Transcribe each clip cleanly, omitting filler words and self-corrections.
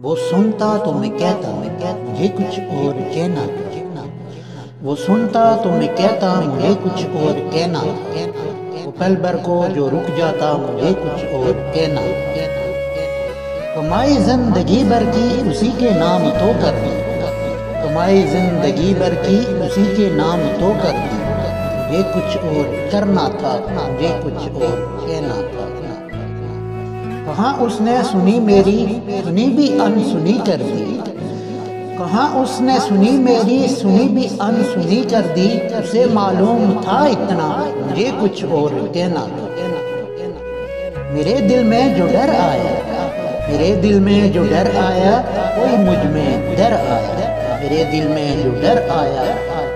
وہ سنتا تو میں کہتا مجھے کچھ اور کہنا تھا، وہ سنتا تو میں کہتا مجھے کچھ اور کہنا تھا، وہ پل بھر کو جو رک جاتا مجھے کچھ اور کہنا تھا، کمائی زندگی بھر کی اسی کے نام تو کر دی، کمائی زندگی بھر کی اسی کے نام تو کر دی، مجھے کچھ اور کرنا تھا، مجھے کچھ اور کہنا تھا، کہاں اس نے سنی میری سنی بھی ان سنی کر دی، کہاں اس نے سنی میری سنی بھی ان سنی کر دی، اسے معلوم تھا اتنا مجھے کچھ اور کہنا تھا، میرے دل میں جو ڈر آیا، میرے دل میں جو ڈر آیا کوئی مجھ میں ڈر آیا، میرے دل میں جو ڈر آیا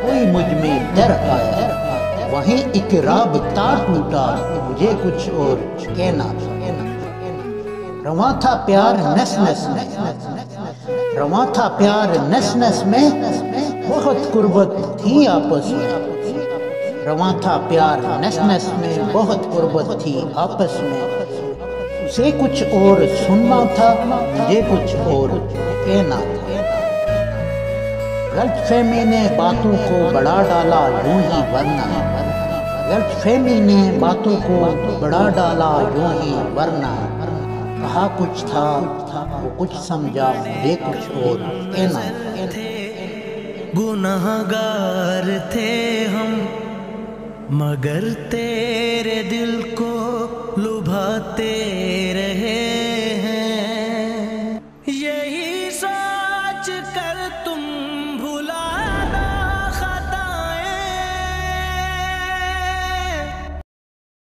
کوئی مجھ میں ڈر آیا، وہیں ایک رابطہ ٹوٹا مجھے کچھ اور کہنا تھا، رواں تھا پیار نس نس میں، رواں تھا پیار نس نس میں، بہت قربت تھی آپس میں، رواں تھا پیار نس نس میں، بہت قربت تھی آپس میں، اسے کچھ اور سننا تھا مجھے کچھ اور کہنا تھا، غلط فہمی نے باتوں کو بڑھا ڈالا یوں ہی ورنہ، غلط فہمی نے باتوں کو بڑھا ڈالا یوں ہی ورنہ، کہا کچھ تھا وہ کچھ سمجھا مجھے کچھ اور کہنا تھا، گنہگار تھے ہم مگر تیرے دل کو لبھاتے رہے